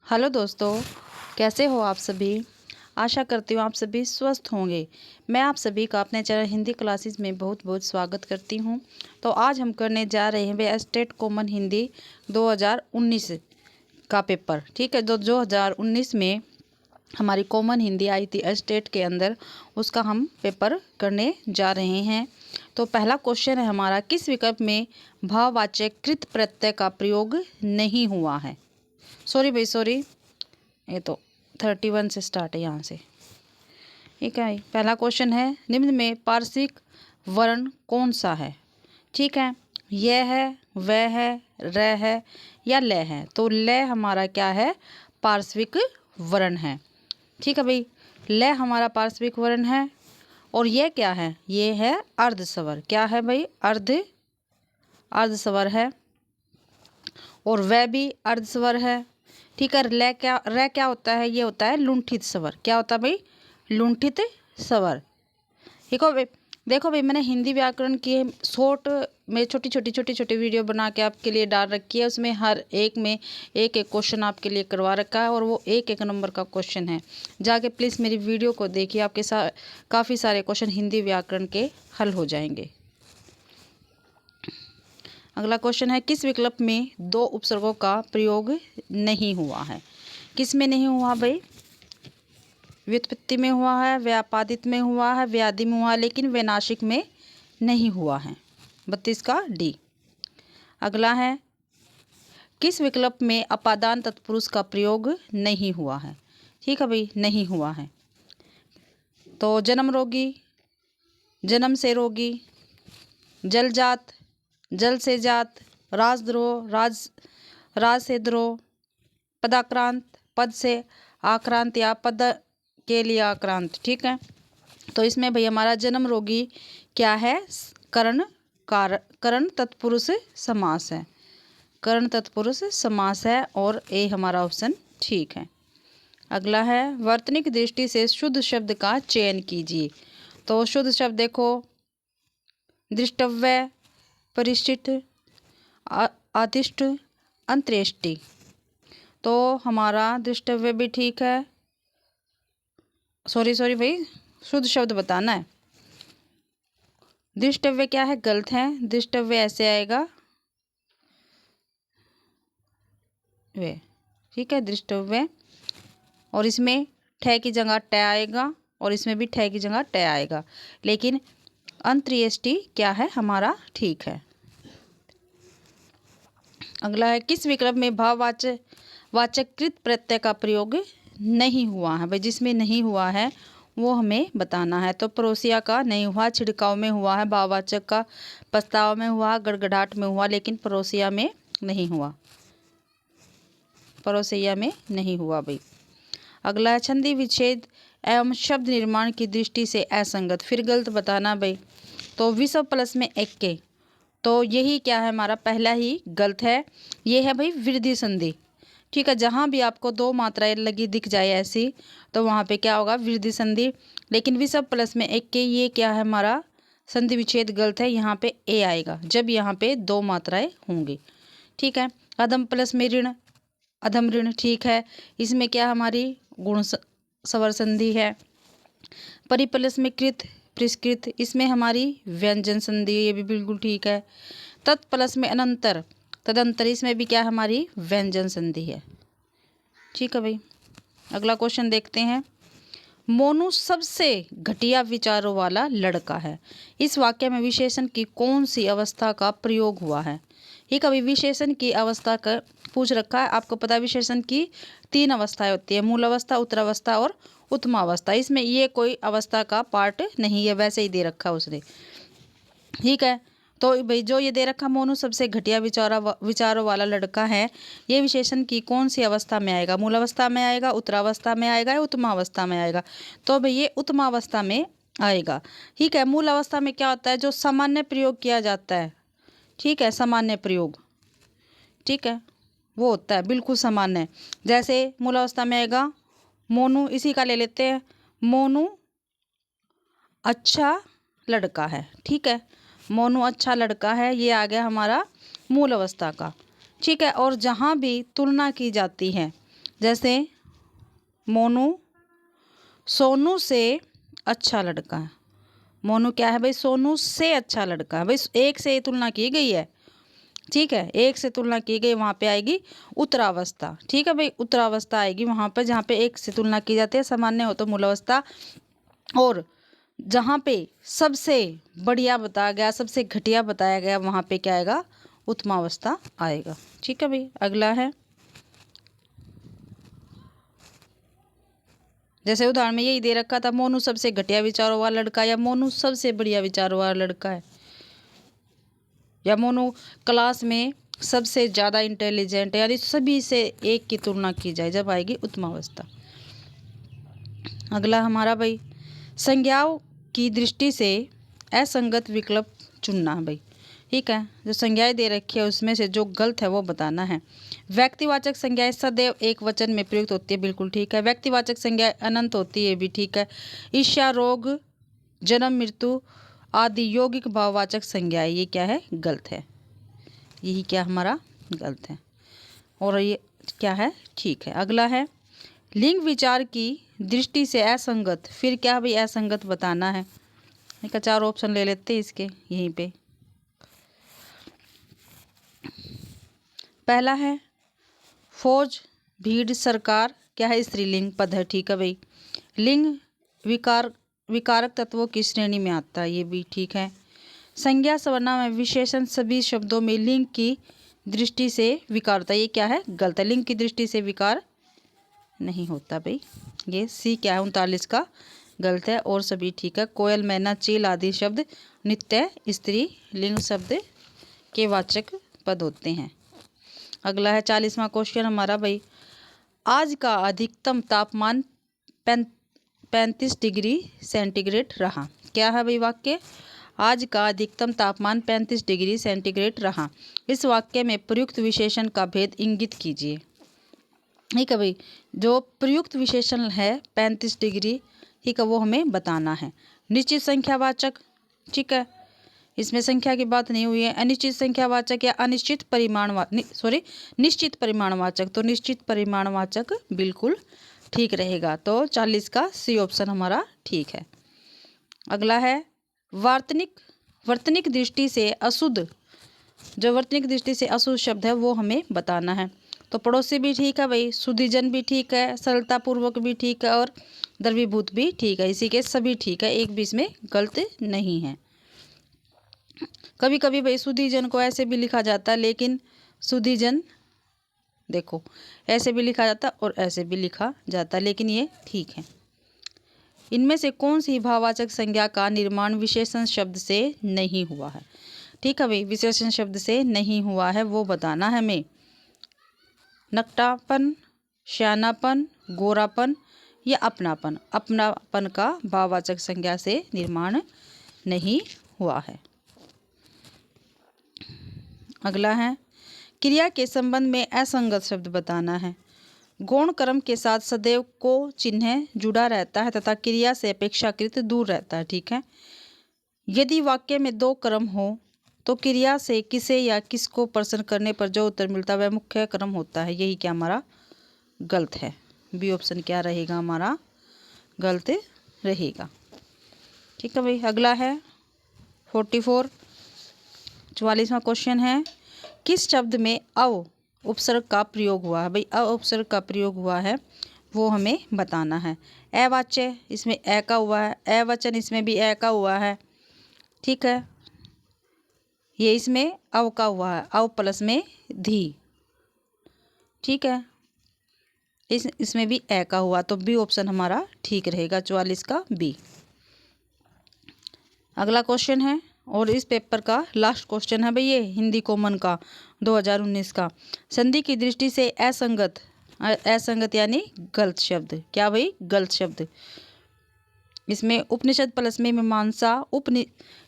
Hello दोस्तों, कैसे हो आप सभी। आशा करती हूँ आप सभी स्वस्थ होंगे। मैं आप सभी का अपने चैनल हिंदी क्लासेस में बहुत बहुत स्वागत करती हूँ। तो आज हम करने जा रहे हैं वे स्टेट कॉमन हिंदी 2019 का पेपर। ठीक है, 2019 में हमारी कॉमन हिंदी आई थी स्टेट के अंदर, उसका हम पेपर करने जा रहे हैं। तो पहला क्वेश्चन है हमारा, किस विकल्प में भाववाचक कृत प्रत्यय का प्रयोग नहीं हुआ है। सॉरी, ये तो 31 से स्टार्ट है यहाँ से। ठीक है, पहला क्वेश्चन है, निम्न में पार्श्विक वर्ण कौन सा है। ठीक है, यह है, वह है, र है या ल है। तो ल हमारा क्या है, पार्श्विक वर्ण है। ठीक है भाई, ल हमारा पार्श्विक वर्ण है। और यह क्या है, ये है अर्धस्वर। क्या है भाई, अर्धस्वर है। और वह भी अर्धस्वर है। ठीक है, र क्या होता है, ये होता है लुंठित स्वर। क्या होता है भाई, लुंठित स्वर। देखो भाई मैंने हिंदी व्याकरण की शॉर्ट में छोटी छोटी वीडियो बना के आपके लिए डाल रखी है। उसमें हर एक में एक एक क्वेश्चन आपके लिए करवा रखा है और वो एक एक नंबर का क्वेश्चन है। जाके प्लीज़ मेरी वीडियो को देखिए, आपके साथ काफ़ी सारे क्वेश्चन हिंदी व्याकरण के हल हो जाएंगे। अगला क्वेश्चन है, किस विकल्प में दो उपसर्गों का प्रयोग नहीं हुआ है। किस में नहीं हुआ भाई, व्युत्पत्ति में हुआ है, व्यापादित में हुआ है, व्याधि में हुआ है, लेकिन वैनाशिक में नहीं हुआ है। 32 का डी। अगला है, किस विकल्प में अपादान तत्पुरुष का प्रयोग नहीं हुआ है। ठीक है भाई, नहीं हुआ है। तो जन्म रोगी, जन्म से रोगी, जलजात, जल से जात, राजद्रोह, राज से द्रोह, पदाक्रांत, पद से आक्रांत या पद के लिए आक्रांत। ठीक है, तो इसमें भाई हमारा जन्म रोगी क्या है, करण तत्पुरुष समास है। करण तत्पुरुष समास है और ए हमारा ऑप्शन ठीक है। अगला है, वर्तनिक दृष्टि से शुद्ध शब्द का चयन कीजिए। तो शुद्ध शब्द देखो, दृष्टव्य, परिशिष्ट, आदिष्ट, अंत्येष्टि। तो हमारा दृष्टव्य भी ठीक है। सॉरी भाई, शुद्ध शब्द बताना है। दृष्टव्य क्या है, गलत है। दृष्टव्य ऐसे आएगा वे। ठीक है, दृष्टव्य, और इसमें ठे की जगह ट आएगा और इसमें भी ठे की जगह ट आएगा, लेकिन अंत्येष्टि क्या है हमारा ठीक है। अगला है, किस विकल्प में वाचकृत प्रत्यय का प्रयोग नहीं हुआ है। भाई जिसमें नहीं हुआ है वो हमें बताना है। तो पड़ोसिया का नहीं हुआ, छिड़काव में हुआ है, भाववाचक का पछतावा में हुआ, गड़गड़ाहट में हुआ, लेकिन पड़ोसिया में नहीं हुआ। पड़ोसिया में नहीं हुआ भाई। अगला है, छंदी विच्छेद एवं शब्द निर्माण की दृष्टि से असंगत, फिर गलत बताना भाई। तो विसव प्लस में एक के, तो यही क्या है हमारा, पहला ही गलत है। ये है भाई वृद्धि संधि। ठीक है, जहाँ भी आपको दो मात्राएं लगी दिख जाए ऐसी, तो वहाँ पे क्या होगा, वृद्धि संधि। लेकिन विसव प्लस में एक के, ये क्या है हमारा, संधि विच्छेद गलत है। यहाँ पे ए आएगा जब यहाँ पे दो मात्राएं होंगी। ठीक है, अधम प्लस में ऋण, अधम ऋण ठीक है। इसमें क्या हमारी गुण स्वर संधि है। परि प्लस में कृत, परिष्कृत, इसमें हमारी व्यंजन संधि, ये भी बिल्कुल ठीक है। तत् प्लस में अनंतर, तदंतर, इसमें भी क्या हमारी व्यंजन संधि है। ठीक है भाई, अगला क्वेश्चन देखते हैं। मोनू सबसे घटिया विचारों वाला लड़का है। इस वाक्य में विशेषण की कौन सी अवस्था का प्रयोग हुआ है। ठीक है भाई, विशेषण की अवस्था का पूछ रखा है। आपको पता है विशेषण की 3 अवस्थाएं होती है, मूल अवस्था, उत्तरावस्था और उत्तमावस्था। इसमें ये कोई अवस्था का पार्ट नहीं है, वैसे ही दे रखा है उसने। ठीक है, तो भाई जो ये दे रखा, मोनू सबसे घटिया विचारों वाला लड़का है, ये विशेषण की कौन सी अवस्था में आएगा, मूल अवस्था में आएगा, उत्तरावस्था में आएगा या उत्तमावस्था में आएगा। तो भाई ये उत्तमावस्था में आएगा। ठीक है, मूल अवस्था में क्या होता है, जो सामान्य प्रयोग किया जाता है। ठीक है, सामान्य प्रयोग, ठीक है, वो होता है बिल्कुल सामान्य। जैसे मूल अवस्था में आएगा मोनू, इसी का ले लेते हैं, मोनू अच्छा लड़का है। ठीक है, मोनू अच्छा लड़का है, ये आ गया हमारा मूल अवस्था का। ठीक है, और जहाँ भी तुलना की जाती है, जैसे मोनू सोनू से अच्छा लड़का है। मोनू क्या है भाई? सोनू से अच्छा लड़का है। भाई एक से तुलना की गई है, ठीक है, एक से तुलना की गई, वहाँ पे आएगी उत्तरावस्था। ठीक है भाई, उत्तरावस्था आएगी वहाँ पर जहाँ पे एक से तुलना की जाती है। सामान्य हो तो मूलावस्था, और जहाँ पे सबसे बढ़िया बताया गया, सबसे घटिया बताया गया, वहाँ पे क्या आएगा? उत्तमावस्था आएगा। ठीक है भाई, अगला है, जैसे उदाहरण में यही दे रखा था, मोनू सबसे घटिया विचारों वाला लड़का, या मोनू सबसे बढ़िया विचारों वाला लड़का है, या मोनू क्लास में सबसे ज़्यादा इंटेलिजेंट है, यानी सभी से एक की तुलना की जाए, जब आएगी उत्तमावस्था। अगला हमारा भाई, संज्ञाओं की दृष्टि से असंगत विकल्प चुनना है भाई। ठीक है, जो संज्ञाएं दे रखी है उसमें से जो गलत है वो बताना है। व्यक्तिवाचक संज्ञाएं सदैव एक वचन में प्रयुक्त होती है, बिल्कुल ठीक है। व्यक्तिवाचक संज्ञाएं अनंत होती है, भी ठीक है। ईर्ष्या, रोग, जन्म, मृत्यु आदि यौगिक भाववाचक संज्ञाएं, ये क्या है? गलत है। यही क्या हमारा गलत है, और ये क्या है? ठीक है। अगला है, लिंग विचार की दृष्टि से असंगत, फिर क्या भाई? असंगत बताना है। एक 4 ऑप्शन ले लेते हैं इसके यहीं पे। पहला है फौज, भीड़, सरकार, क्या है? स्त्रीलिंग पद है, ठीक है भाई। लिंग विकारक तत्वों की श्रेणी में आता है, ये भी ठीक है। संज्ञा, सर्वनाम में विशेषण सभी शब्दों में लिंग की दृष्टि से विकार होता है, ये क्या है? गलत है। लिंग की दृष्टि से विकार नहीं होता भाई। ये सी क्या है? 39 का गलत है, और सभी ठीक है। कोयल, मैना, चील आदि शब्द नित्य स्त्री लिंग शब्द के वाचक पद होते हैं। अगला है 40वां क्वेश्चन हमारा भाई, आज का अधिकतम तापमान 35 डिग्री सेंटीग्रेड रहा। क्या है भाई वाक्य? आज का अधिकतम तापमान 35 डिग्री सेंटीग्रेड रहा। इस वाक्य में प्रयुक्त विशेषण का भेद इंगित कीजिए। ठीक है भाई, जो प्रयुक्त विशेषण है 35 डिग्री, ठीक है, वो हमें बताना है। निश्चित संख्यावाचक, ठीक है, इसमें संख्या की बात नहीं हुई है। अनिश्चित संख्यावाचक या अनिश्चित निश्चित परिमाणवाचक, तो निश्चित परिमाणवाचक बिल्कुल ठीक रहेगा। तो 40 का सी ऑप्शन हमारा ठीक है। अगला है वर्तनिक दृष्टि से अशुद्ध, जो वर्तनिक दृष्टि से अशुद्ध शब्द है वो हमें बताना है। तो पड़ोसी भी ठीक है भाई, शुद्धिजन भी ठीक है, सरलतापूर्वक भी ठीक है, और द्रवीभूत भी ठीक है। इसी के सभी ठीक है, एक भी इसमें गलत नहीं है। कभी कभी भाई शुद्धिजन को ऐसे भी लिखा जाता है, लेकिन शुद्धिजन देखो ऐसे भी लिखा जाता है और ऐसे भी लिखा जाता है, लेकिन ये ठीक है। इनमें से कौन सी भाववाचक संज्ञा का निर्माण विशेषण शब्द से नहीं हुआ है? ठीक है भाई, विशेषण शब्द से नहीं हुआ है वो बताना है हमें। नकटापन, श्यानापन, गोरापन या अपनापन। अपनापन का भाववाचक संज्ञा से निर्माण नहीं हुआ है। अगला है, क्रिया के संबंध में असंगत शब्द बताना है। गौण कर्म के साथ सदैव को चिन्ह जुड़ा रहता है तथा क्रिया से अपेक्षाकृत दूर रहता है, ठीक है। यदि वाक्य में 2 क्रम हो तो क्रिया से किसे या किसको प्रश्न करने पर जो उत्तर मिलता है वह मुख्य क्रम होता है, यही क्या हमारा गलत है। बी ऑप्शन क्या रहेगा हमारा? गलत रहेगा। ठीक है भाई, अगला है 44वां क्वेश्चन है, किस शब्द में अव उपसर्ग का प्रयोग हुआ है? भाई अव उपसर्ग का प्रयोग हुआ है वो हमें बताना है। अवाच्य, इसमें ए का हुआ है। अवचन, इसमें भी ए का हुआ है, ठीक है। ये इसमें अव का हुआ है, अव प्लस में धी, ठीक है। इसमें भी ए का हुआ, तो बी ऑप्शन हमारा ठीक रहेगा, 44 का बी। अगला क्वेश्चन है, और इस पेपर का लास्ट क्वेश्चन है भाई, ये हिंदी कॉमन का 2019 का। संधि की दृष्टि से असंगत यानी गलत शब्द, क्या भाई? गलत शब्द। इसमें उपनिषद प्लस में मीमांसा,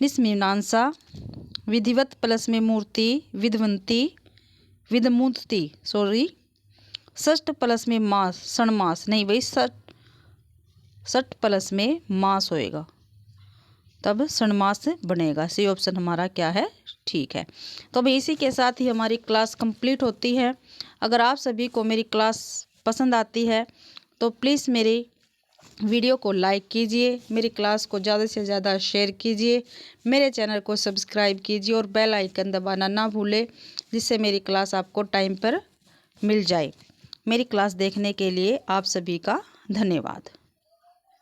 निष्मीमांसा, विधिवत प्लस में मूर्ति, विधमूर्ति, षष्ठ प्लस में मास, षणमास, नहीं भाई षष्ठ प्लस में मास होएगा, तब षणमास बनेगा। सी ऑप्शन हमारा क्या है? ठीक है। तो भाई इसी के साथ ही हमारी क्लास कंप्लीट होती है। अगर आप सभी को मेरी क्लास पसंद आती है तो प्लीज़ मेरी वीडियो को लाइक कीजिए, मेरी क्लास को ज़्यादा से ज़्यादा शेयर कीजिए, मेरे चैनल को सब्सक्राइब कीजिए और बेल आइकन दबाना ना भूलें, जिससे मेरी क्लास आपको टाइम पर मिल जाए। मेरी क्लास देखने के लिए आप सभी का धन्यवाद।